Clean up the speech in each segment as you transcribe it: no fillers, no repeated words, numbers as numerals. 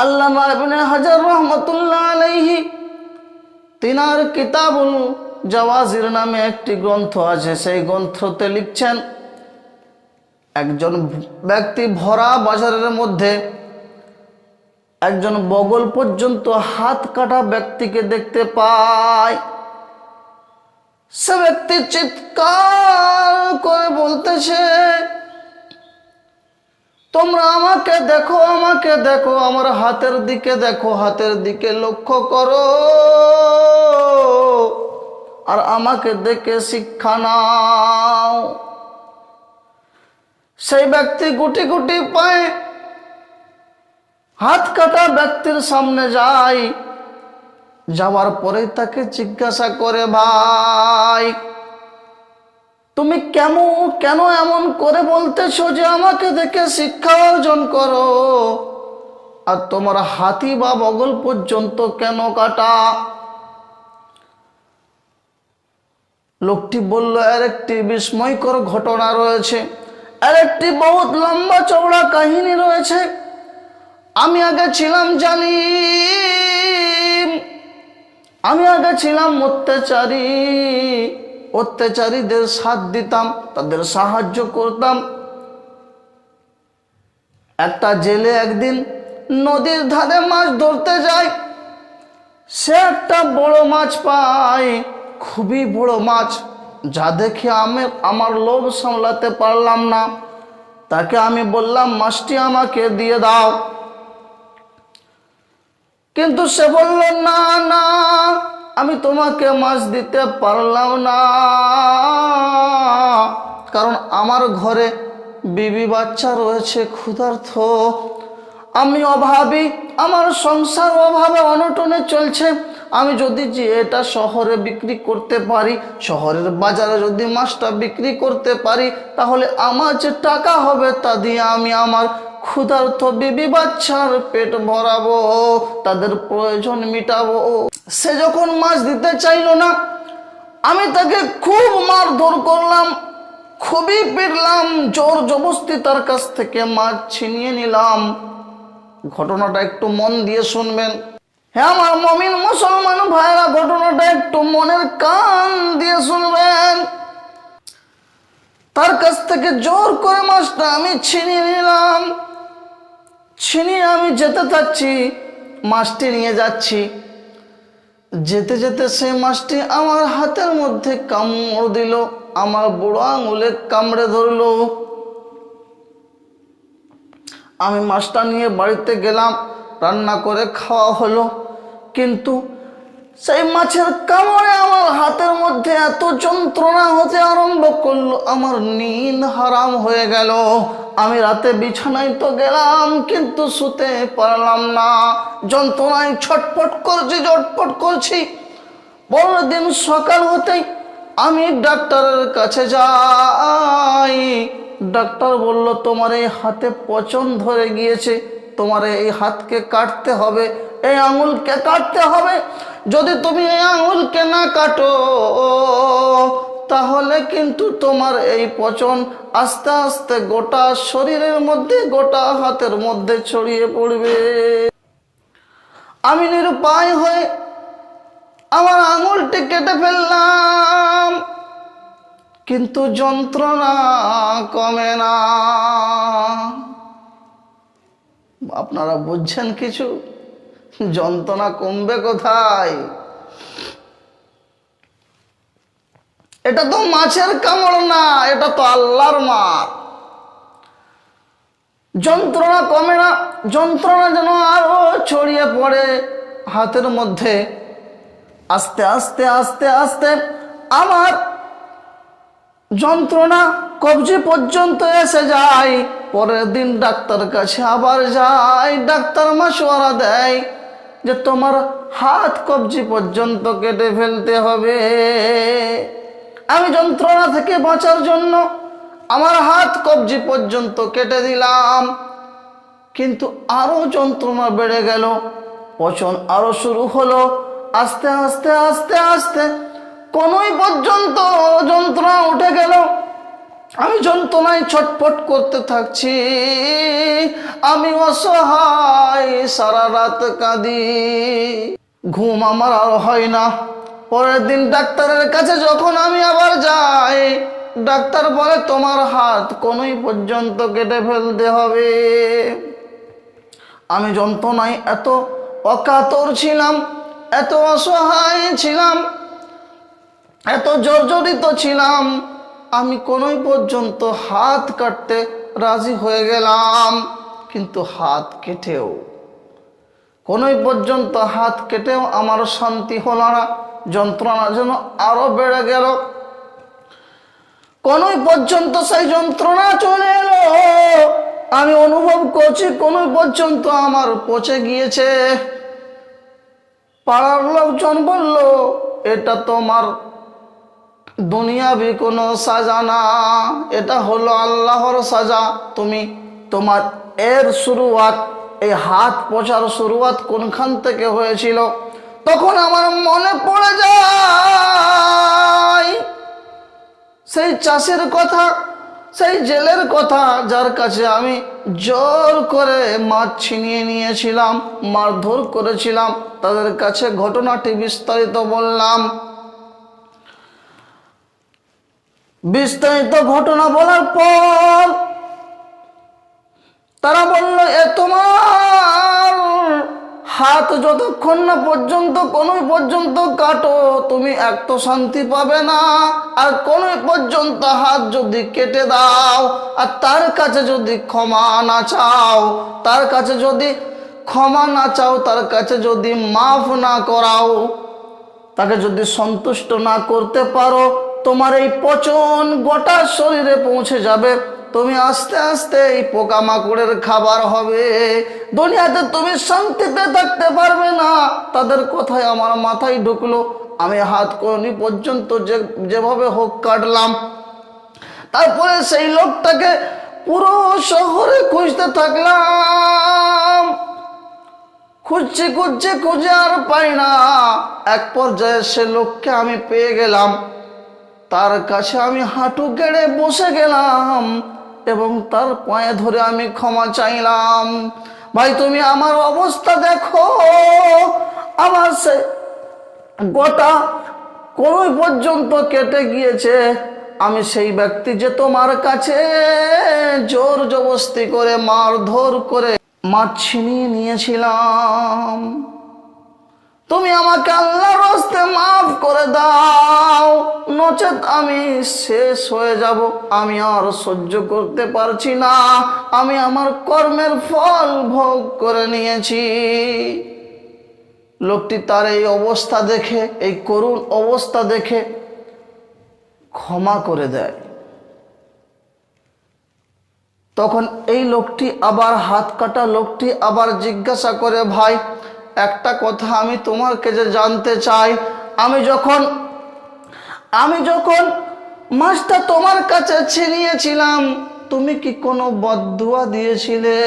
আল্লামা ইবনে হাজার রহমাতুল্লাহ আলাইহি তিনার কিতাবুল জাওয়াজির নামে একটি গ্রন্থ আছে। সেই গ্রন্থতে লিখছেন, একজন ব্যক্তি ভরা বাজারের মধ্যে একজন বগল পর্যন্ত হাত কাটা ব্যক্তিকে দেখতে পায়। সে ব্যক্তি চিৎকার করে বলতেছে, তোমরা আমাকে দেখো, আমাকে দেখো, আমার হাতের দিকে দেখো, হাতের দিকে লক্ষ্য করো, আর আমাকে দেখে শিক্ষা নাও। সেই ব্যক্তি গুটি গুটি পায়ে হাত কাটা ব্যক্তির সামনে যায়। যাওয়ার পরে তাকে জিজ্ঞাসা করে, ভাই তুমি কেন এমন করে বলতেছো যে আমাকে দেখে শিক্ষা অর্জন করো, আর তোমার হাতি বা বগল পর্যন্ত কেন কাটা? লোকটি বলল, এর একটি বিস্ময়কর ঘটনা রয়েছে, এর একটি বহুত লম্বা চওড়া কাহিনী রয়েছে। আমি আগে ছিলাম জালিম, আমি আগে ছিলাম অত্যাচারীদের সাথ দিতাম, তাদের সাহায্য করতাম। একটা জেলে একদিন নদীর ধারে মাছ ধরতে যায়। সে একটা বড় মাছ পায়, খুবই বড় মাছ, যা দেখে আমার লোভ সামলাতে পারলাম না। তাকে আমি বললাম, মাছটি আমাকে দিয়ে দাও। কিন্তু সে বলল, না না, আমি তোমাকে মাছ দিতে পারলাম না, কারণ আমার ঘরে বিবি বাচ্চা রয়েছে, ক্ষুধার্ত, আমি অভাবী, আমার সংসার অভাবে অনটনে চলছে। আমি যদি যে এটা শহরে বিক্রি করতে পারি, শহরের বাজারে যদি মাছটা বিক্রি করতে পারি, তাহলে আমার যে টাকা হবে তা দিয়ে আমি আমার ক্ষুধার্ত বিবি বাচ্চার পেট ভরাবো, তাদের প্রয়োজন মিটাবো। সে যখন মাছ দিতে চাইলো না, আমি তাকে খুব মারধর করলাম, খুবই পিটলাম, জোর জবরদস্তি তার কাছ থেকে মাছ ছিনিয়ে নিলাম। ঘটনাটা একটু মন দিয়ে শুনবেন। হ্যাঁ আমার মুমিন মুসলমান ভাইরা, ঘটনাটা একটু মনের কান দিয়ে শুনবেন। তার কাছ থেকে জোর করে মাছটা আমি ছিনিয়ে নিলাম। ছিনিয়ে আমি যেতে থাকছি, মাছটি নিয়ে যাচ্ছি। যেতে যেতে সেই মাছটি আমার হাতের মধ্যে কামড় দিল, আমার বুড়ো আঙুলে কামড়ে ধরলো। আমি মাছটা নিয়ে বাড়িতে গেলাম, রান্না করে খাওয়া হলো। কিন্তু সেই মাছের কামড়ে আমার হাতের মধ্যে এত যন্ত্রণা হতে আরম্ভ করলো, আমার নিদ হারাম হয়ে গেল। আমি রাতে বিছানায় তো গেলাম, কিন্তু শুতে পারলাম না, যন্ত্রণায় ছটফট করছি। পরের দিন সকাল হতেই আমি ডাক্তারের কাছে যাই। ডাক্তার বলল, তোমার এই হাতে পচন ধরে গিয়েছে, তোমার এই হাতকে কাটতে হবে, এই আঙুলকে কাটতে হবে। যদি তুমি এই আঙুলকে না কাটো, তাহলে কিন্তু তোমার এই পচন আস্তে আস্তে গোটা শরীরের মধ্যে, গোটা হাতের মধ্যে ছড়িয়ে পড়বে। আমি নিরুপায় হয়ে আমার আঙুলটি কেটে ফেললাম, কিন্তু যন্ত্রণা কমে না। আপনারা বুঝছেন কিছু? যন্ত্রণা কমবে কোথায়? এটা তো মাছের কামড় না, এটা তো আল্লাহর মার। যন্ত্রণা কমে না, যন্ত্রণা যেন আরো ছড়িয়ে পড়ে হাতের মধ্যে। আস্তে আস্তে আস্তে আস্তে আমার যন্ত্রণা কবজি পর্যন্ত এসে যায়। পরের দিন ডাক্তার কাছে আবার যাই। ডাক্তার মাসওয়ারা দেয় যে তোমার হাত কবজি পর্যন্ত কেটে ফেলতে হবে। আমি যন্ত্রণা থেকে বাঁচার জন্য আমার হাত কবজি পর্যন্ত কেটে দিলাম, কিন্তু আরো যন্ত্রণা বেড়ে গেল, পচন আরো শুরু হলো। আস্তে আস্তে আস্তে আস্তে কোনই পর্যন্ত যন্ত্রণা উঠে গেল। আমি যন্ত্রণায় ছটফট করতে থাকছি, আমি অসহায়, সারা রাত কাঁদি, ঘুম আমার আর হয় না। পরের দিন ডাক্তারের কাছে যখন আমি আবার যাই, ডাক্তার বলে তোমার হাত কোনই পর্যন্ত কেটে ফেলতে হবে। আমি যন্ত্রণায় এত অকাতর ছিলাম, এত অসহায় ছিলাম, এত জর্জরিত ছিলাম, আমি কোনই পর্যন্ত হাত কাটতে রাজি হয়ে গেলাম। কিন্তু হাত কেটেও, কোনই পর্যন্ত হাত কেটেও আমার শান্তি হলো না, যন্ত্রণা যেন আরো বেড়ে গেল। কোনই পর্যন্ত সেই যন্ত্রণা চলে এলো, আমি অনুভব করছি কোনই পর্যন্ত আমার পচে গিয়েছে। পাড়ার লোকজন বলল, এটা তোমার দুনিয়াবি কোনো সাজা না, এটা হলো আল্লাহর সাজা। তুমি তোমার এর শুরুয়াত, এই হাত পচার শুরুয়াত কোনখান থেকে হয়েছিল? তখন আমার মনে পড়ে যায় সেই চাষের কথা, সেই জেলের কথা, যার কাছে আমি জোর করে মাছ ছিনিয়ে নিয়েছিলাম, মারধর করেছিলাম। তাদের কাছে ঘটনাটি বিস্তারিত বললাম। বিস্তারিত ঘটনা বলার পর তারা বলল, এ তোমার হাত যতক্ষণ না পর্যন্ত কোনই পর্যন্ত কাটো, তুমি এক তো শান্তি পাবে না, আর কোনই পর্যন্ত হাত যদি কেটে দাও, আর তার কাছে যদি ক্ষমা না চাও, তার কাছে যদি ক্ষমা না চাও, তার কাছে যদি মাফ না করাও, তাকে যদি সন্তুষ্ট না করতে পারো, তোমার এই পচন গোটা শরীরে পৌঁছে যাবে। তুমি আস্তে আস্তে এই পোকামাকড়ের খাবার হবে, দুনিয়াতে তুমি শান্তিতে থাকতে পারবে না। তাদের কথায় আমার মাথায় ঢুকলো। আমি হাত কোনি পর্যন্ত যেভাবে হোক কাটলাম। তারপরে সেই লোকটাকে পুরো শহরে খুঁজতে থাকলাম, খুঁজছি খুঁজে আর পাই না। এক পর্যায়ে সে লোককে আমি পেয়ে গেলাম, তার কাছে আমি হাঁটু গেড়ে বসে গেলাম এবং তার পায়ে ধরে আমি ক্ষমা চাইলাম। ভাই, তুমি আমার অবস্থা দেখো, আমার সে গোটা কোনই পর্যন্ত কেটে গিয়েছে। আমি সেই ব্যক্তি যে তোমার কাছে জোর জবরদস্তি করে মারধর করে মাছ ছিনিয়ে নিয়েছিলাম, তুমি আমাকে আল্লাহর রাস্তে মাফ করে দাও, নচেত আমি শেষ হয়ে যাব। আমি আর সহ্য করতে পারছি না, আমি আমার কর্মের ফল ভোগ করে নিয়েছি। লোকটি তার এই অবস্থা দেখে, এই করুণ অবস্থা দেখে ক্ষমা করে দেয়। তখন এই লোকটি আবার, হাত কাটা লোকটি আবার জিজ্ঞাসা করে, ভাই একটা কথা আমি তোমার কাছে জানতে চাই, আমি যখন মাছটা তোমার কাছে ছিনিয়েছিলাম, তুমি কি কোনো বদদুয়া দিয়েছিলে?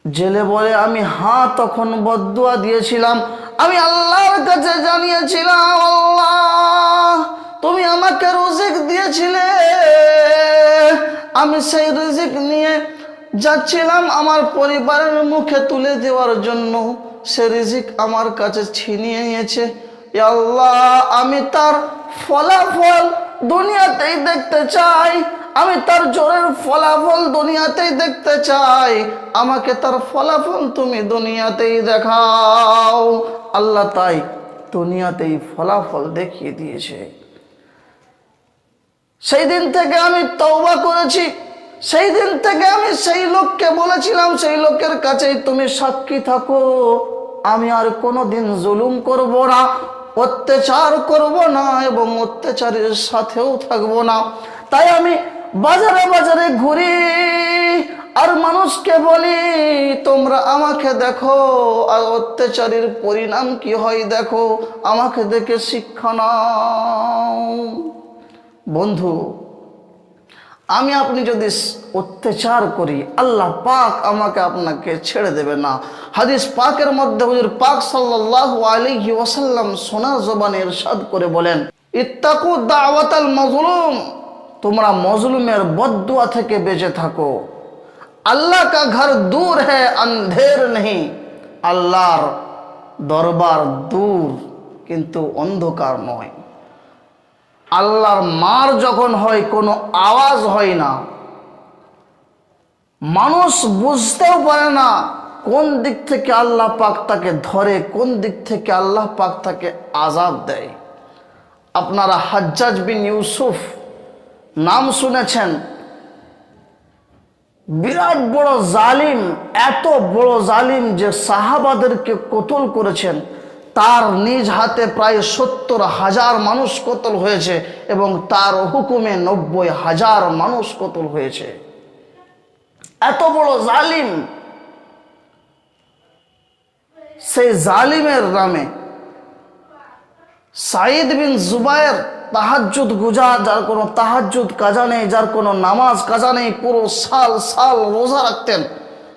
জেলে বলে, আমি হ্যাঁ, তখন বদদুয়া দিয়েছিলাম। আমি আল্লাহর কাছে জানিয়েছিলাম, আল্লাহ তুমি আমাকে রিজিক দিয়েছিলে, আমি সেই রিজিক নিয়ে যাচ্ছিলাম আমার পরিবারের মুখে তুলে দেওয়ার জন্য, সে রিজিক আমার কাছে ছিনিয়ে নিয়েছে। আল্লাহ, আমি তার ফলাফল দুনিয়াতেই দেখতে চাই, আমি তার জোরের ফলাফল দুনিয়াতেই দেখতে চাই, আমাকে তার ফলাফল তুমি দুনিয়াতেই দেখাও। আল্লাহ তাই দুনিয়াতেই ফলাফল দেখিয়ে দিয়েছে। সেই দিন থেকে আমি তওবা করেছি, সেই দিন থেকে আমি সেই লোককে বলেছিলাম, সেই লোকের কাছেই তুমি সাক্ষী থাকো, আমি আর কোনোদিন জুলুম করব না, অত্যাচার করব না এবং অত্যাচারের সাথেও থাকবো না। তাই আমি বাজারে বাজারে ঘুরি আর মানুষকে বলি, তোমরা আমাকে দেখো আর অত্যাচারের পরিণাম কি হয় দেখো, আমাকে দেখে শিক্ষা নাও। বন্ধু, আমি আপনি যদি অত্যাচার করি, আল্লাহ পাক আমাকে আপনাকে ছেড়ে দেবে না। হাদিস পাকের মধ্যে হুজুর পাক সাল্লাল্লাহু আলাইহি ওয়াসাল্লাম সোনার জবানে ইরশাদ করে বলেন, ইত্তাকু দাওয়াতাল মাজলুম, তোমরা মজলুমের বদদুয়া থেকে বেঁচে থাকো। আল্লাহ কা ঘর দূর হ্যায় অন্ধের নেই, আল্লাহর দরবার দূর কিন্তু অন্ধকার নয়। আল্লাহর মার যখন হয় কোনো আওয়াজ হয় না, মানুষ বুঝতেও পারে না কোন দিক থেকে আল্লাহ পাক তাকে ধরে, কোন দিক থেকে আল্লাহ পাক তাকে আযাব দেয়। আপনারা হাজ্জাজ বিন ইউসুফ নাম শুনেছেন, বিরাট বড় জালিম, এত বড় জালিম যে সাহাবাদেরকে কতল করেছেন। তার নিজ হাতে প্রায় 70,000 মানুষ কতল হয়েছে এবং তার হুকুমে 90,000 মানুষ কতল হয়েছে। এত বড় জালিম, সেই জালিমের নামে সাঈদ বিন জুবায়ের তাহাজ্জুদ গুজার, যার কোনো তাহাজ্জুদ কাজা নেই, যার কোনো নামাজ কাজা নেই, পুরো সাল সাল রোজা রাখতেন।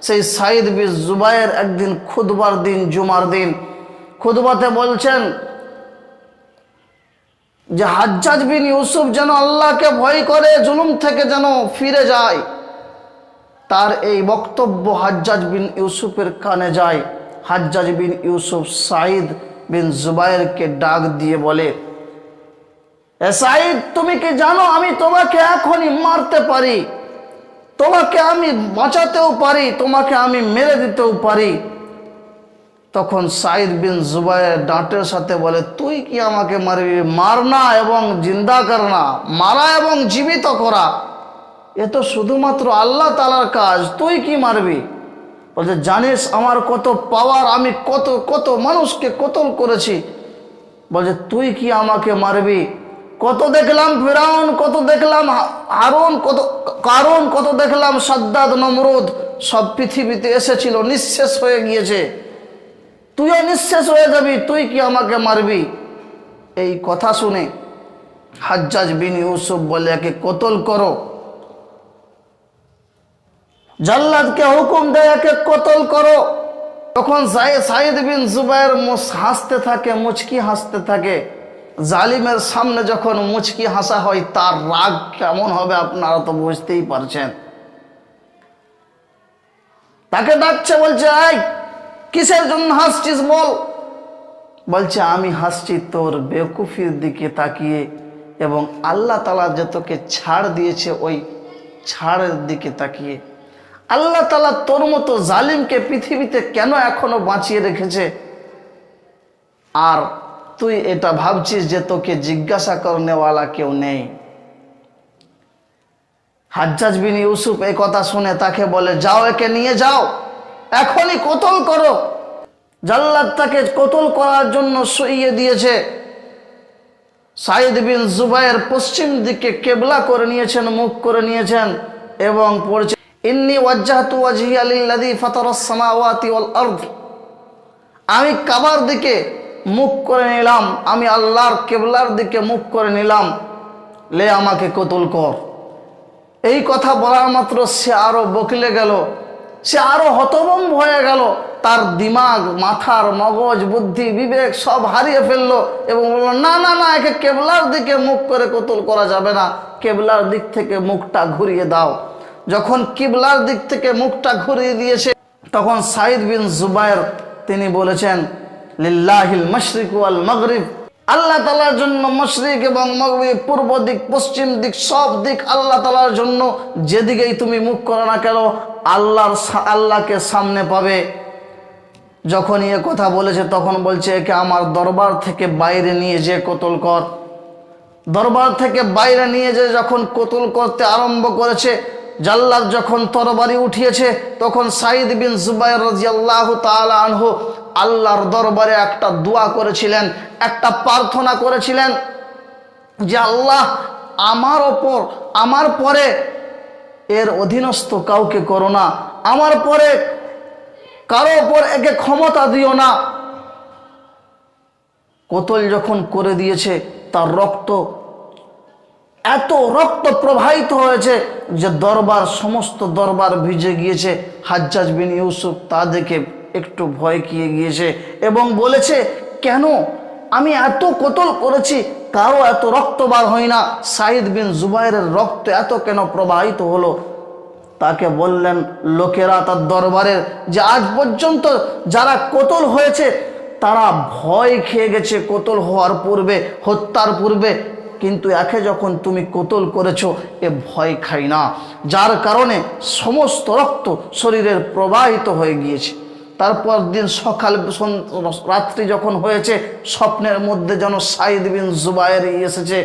সেই সাঈদ বিন জুবায়ের একদিন খুতবার দিন, জুমার দিন খুতবাতে বলছেন যে হাজ্জাজ বিন ইউসুফ যেন আল্লাহকে ভয় করে, জুলুম থেকে যেন ফিরে যায়। তার এই বক্তব্য হাজ্জাজ বিন ইউসুফের কানে যায়। হাজ্জাজ বিন ইউসুফ সাঈদ বিন জুবায়েরকে ডাক দিয়ে বলে, এ সাঈদ, তুমি কি জানো আমি তোমাকে এখনই মারতে পারি, তোমাকে আমি বাঁচাতেও পারি, তোমাকে আমি মেরে দিতেও পারি। তখন সাঈদ বিন জুবায়ের ডাঁটের সাথে বলে, তুই কি আমাকে মারবি? মারনা এবং জিন্দা করনা, মারা এবং জীবিত করা এ তো শুধুমাত্র আল্লাহ তাআলার কাজ, তুই কি মারবি? বলছে, জানিস আমার কত পাওয়ার, আমি কত কত মানুষকে কতল করেছি। বলছে, তুই কি আমাকে মারবি? কত দেখলাম ফিরাউন, কত দেখলাম হারুন, কত কারুন, কত দেখলাম সাদ্দাদ, নমরুদ, সব পৃথিবীতে এসেছিল, নিঃশেষ হয়ে গিয়েছে, তুইও নিঃশেষ হয়ে যাবি, তুই কি আমাকে মারবি? এই কথা শুনে হাজ্জাজ বিন ইউসুফ বলে, একে কতল করো। জাল্লাদকে হুকুম দেয়, একে কতল করো। তখন সাঈদ বিন জুবায়ের হাসতে থাকে, মুচকি হাসতে থাকে। জালিমের সামনে যখন মুচকি হাসা হয়, তার রাগ কেমন হবে আপনারা তো বুঝতেই পারছেন। তাকে ডাকছে, বলছে, এই কিসের জন্য হাসছিস বল? বলছে, আমি হাসছি তোর বেকুফির দিকে তাকিয়ে এবং আল্লাহ তাআলা যে তোকে ছাড় দিয়েছে ওই ছাড়ের দিকে তাকিয়ে। আল্লাহ তাআলা তোর মতো জালিমকে পৃথিবীতে কেন এখনো বাঁচিয়ে রেখেছে, আর তুই এটা ভাবছিস যে তোকে জিজ্ঞাসা করনেওয়ালা কেউ নেই। হাজ্জাজ বিন ইউসুফ এই কথা শুনে তাকে বলে, যাও, একে নিয়ে যাও, এখনই কতল করো। জাল্লাদ তাকে কতল করার জন্য শুইয়ে দিয়েছে। সাঈদ বিন জুবায়ের পশ্চিম দিকে কেবলা করে নিয়েছেন, মুখ করে নিয়েছেন এবং পড়ছে, ইন্নী ওয়াজ্জাহতু ওয়াজহিয়া লিল্লাযী ফাতারাস সামাওয়াতি ওয়াল আরদ। আমি কাবার দিকে মুখ করে নিলাম, আমি আল্লাহর কেবলার দিকে মুখ করে নিলাম, লে আমাকে কতল কর। এই কথা বলার মাত্র সে আরো বকলে গেল, সে আরো হতভম্ব হয়ে গেল। তার দিমাগ, মাথার মগজ, বুদ্ধি, বিবেক সব হারিয়ে ফেললো এবং বলল, না না না, একে কেবলার দিকে মুখ করে কতল করা যাবে না, কেবলার দিক থেকে মুখটা ঘুরিয়ে দাও। যখন কিবলার দিক থেকে মুখটা ঘুরিয়ে দিয়েছে, তখন সাঈদ বিন জুবায়ের তিনি বলেছেন, লিল্লাহিল মাশরিক ওয়াল মাগরিব, আল্লাহ তাআলার জন্য মশরিক এবং মাগরিব, পূর্ব দিক, পশ্চিম দিক, সব দিক আল্লাহ তাআলার জন্য। যেদিকেই তুমি মুখ করো না কেন, আল্লাহকে সামনে পাবে। যখন এ কথা বলেছে তখন বলছে, একে আমার দরবার থেকে বাইরে নিয়ে যে কতল কর। দরবার থেকে বাইরে নিয়ে যে যখন কতল করতে আরম্ভ করেছে, জাল্লাদ যখন তরবারি উঠিয়েছে, তখন সাঈদ বিন জুবায়ের রাদিয়াল্লাহু তাআলা আনহু আল্লাহর দরবারে একটা দোয়া করেছিলেন, একটা প্রার্থনা করেছিলেন যে, আল্লাহ আমার পরে এর অধীনস্থ কাউকে করো না, আমার পরে কারো ওপর একে ক্ষমতা দিও না। কতল যখন করে দিয়েছে, তার এত রক্ত প্রবাহিত হয়েছে যে সমস্ত দরবার ভিজে গিয়েছে। হাজ্জাজ বিন ইউসুফ তা দেখে একটু ভয় খেয়ে গিয়েছে এবং বলেছে, কেন আমি এত কতল করেছি, কারো এত রক্ত বার হয় না, সাঈদ বিন জুবাইরের রক্ত এত কেন প্রবাহিত হলো? তাকে বললেন লোকেরা তার দরবারের, যে আজ পর্যন্ত যারা কতল হয়েছে তারা ভয় খেয়ে গেছে কতল হওয়ার পূর্বে, হত্যার পূর্বে, কিন্তু একে যখন তুমি কতল করেছো এ ভয় খাই না, যার কারণে সমস্ত রক্ত শরীরের প্রবাহিত হয়ে গিয়েছে। তারপর দিন সকাল রাত্রি যখন হয়েছে, স্বপ্নের মধ্যে যেন সাঈদ বিন জুবায়ের এসেছে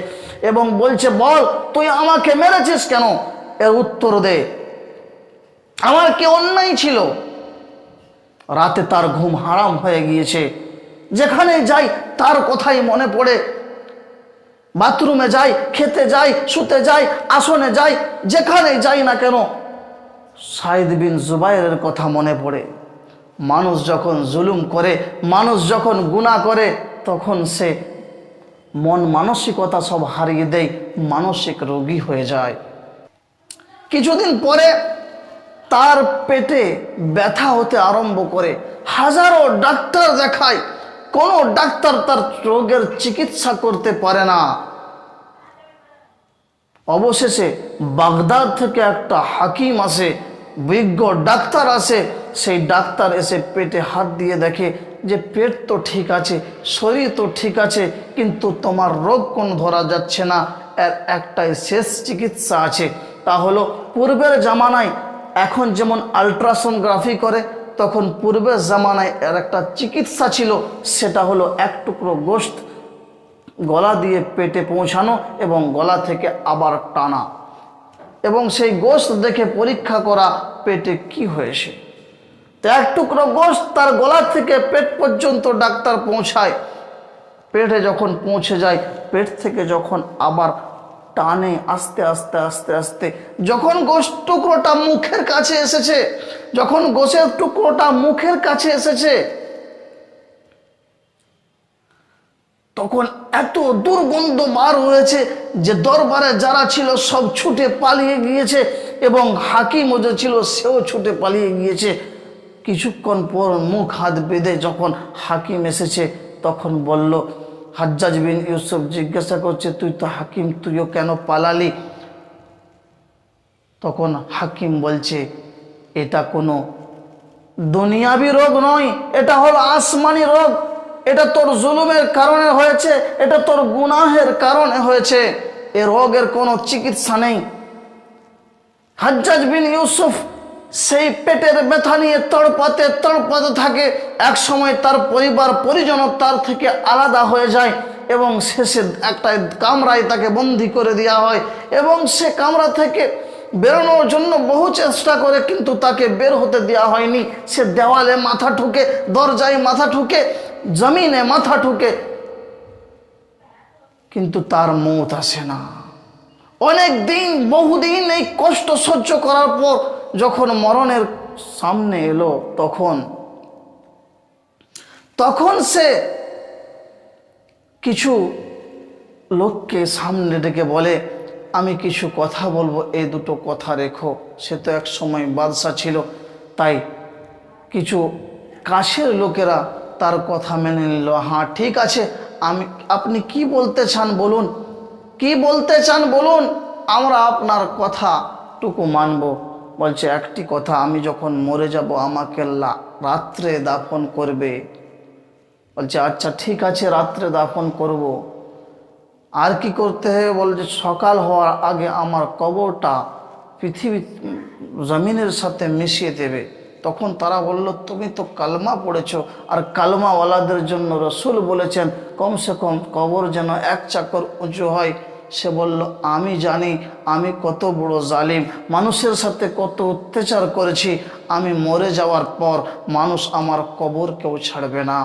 এবং বলছে, বল তুই আমাকে মেরেছিস কেন? এর উত্তর দে, আমার কি অন্যায় ছিল? রাতে তার ঘুম হারাম হয়ে গিয়েছে, যেখানে যাই তার কথাই মনে পড়ে, বাথরুমে যাই, খেতে যাই, শুতে যাই, আসনে যাই, যেখানে যাই না কেন সাঈদ বিন জুবায়েরের কথা মনে পড়ে। মানুষ যখন জুলুম করে, মানুষ যখন গুনাহ করে, তখন সে মন মানসিকতা সব হারিয়ে দেয়, মানসিক রোগী হয়ে যায়। কিছুদিন পরে তার পেটে ব্যথা হতে আরম্ভ করে, হাজারো ডাক্তার দেখায়, কোনো ডাক্তার তার রোগের চিকিৎসা করতে পারে না। অবশেষে বাগদাদ থেকে একটা হাকিম আসে, বিজ্ঞ ডাক্তার আসে। সেই ডাক্তার এসে পেটে হাত দিয়ে দেখে যে পেট তো ঠিক আছে, শরীর তো ঠিক আছে, কিন্তু তোমার রোগ কোনো ধরা যাচ্ছে না। এর একটাই শেষ চিকিৎসা আছে, তা হলো পূর্বের জামানায় এখন যেমন আলট্রাসোনোগ্রাফি করে, তখন পূর্বের জামানায় এর একটা চিকিৎসা ছিল, সেটা হলো এক টুকরো গোশত গলা দিয়ে পেটে পৌঁছানো এবং গলা থেকে আবার টানা, এবং সেই গোশত দেখে পরীক্ষা করা পেটে কি হয়েছে। তো এক টুকরো গোশত তার গলা থেকে পেট পর্যন্ত ডাক্তার পৌঁছায়। পেটে যখন পৌঁছে যায়, পেট থেকে যখন আবার টানে আস্তে আস্তে আস্তে আস্তে, যখন গোশত টুকরোটা মুখের কাছে এসেছে, যখন গোশের টুকরোটা মুখের কাছে এসেছে, তখন এত দুর্গন্ধ বার হয়েছে যে দরবারে যারা ছিল সব ছুটে পালিয়ে গিয়েছে এবং হাকিমও যে ছিল সেও ছুটে পালিয়ে গিয়েছে। কিছুক্ষণ পর মুখ হাত বেঁধে যখন হাকিম এসেছে, তখন বলল, হাজ্জাজ বিন ইউসুফ জিজ্ঞাসা করছে, তুই তো হাকিম, তুইও কেন পালালি? তখন হাকিম বলছে, এটা কোনো দুনিয়াবি রোগ নয়, এটা হলো আসমানি রোগ, এটা তোর জুলুমের কারণে হয়েছে, এটা তোর গুনাহের কারণে হয়েছে, এ রোগের কোনো চিকিৎসা নেই। হাজ্জাজ বিন ইউসুফ সেই পেটের ব্যথা নিয়ে তড়পাতে তড়পাতে থাকে। এক সময় তার পরিবার পরিজন তার থেকে আলাদা হয়ে যায় এবং শেষে একটা কামরায় তাকে বন্দী করে দেওয়া হয়, এবং সে কামরা থেকে বেরোনোর জন্য বহু চেষ্টা করে, কিন্তু তাকে বের হতে দেওয়া হয়নি। সে দেওয়ালে মাথা ঠুকে, দরজায় মাথা ঠুকে, জমিনে মাথা ঠুকে, কিন্তু তার মৌত আসে না। অনেক দিন, বহুদিন এই কষ্ট সহ্য করার পর যখন মরণের সামনে এলো, তখন সে কিছু লোককে সামনে ডেকে বলে, আমি কিছু কথা বলবো, এই দুটো কথা রেখো। সে তো এক সময় বাদশা ছিল, তাই কিছু কাছের লোকেরা তার কথা মেনে নিল। হ্যাঁ ঠিক আছে, আপনি কি বলতে চান বলুন, কি বলতে চান বলুন, আমরা আপনার কথাটুকু মানব। বলছে, একটি কথা, আমি যখন মরে যাব আমাকে রাত্রে দাফন করবে। বলছে, আচ্ছা ঠিক আছে, রাত্রে দাফন করব। আর কি করতে হবে? বলছে, সকাল হওয়ার আগে আমার কবরটা পৃথিবী জমিনের সাথে মিশিয়ে দেবে। তখন তারা বলল, তুমি তো কালমা পড়েছো, আর কালমাওয়ালাদের জন্য রসুল বলেছেন কমসে কম কবর যেন 1 চাকর উঁচু হয়। সে বলল, আমি জানি আমি কত বড় জালিম, মানুষের সাথে কত অত্যাচার করেছি, আমি মরে যাওয়ার পর মানুষ আমার কবর কেউ ছাড়বে না।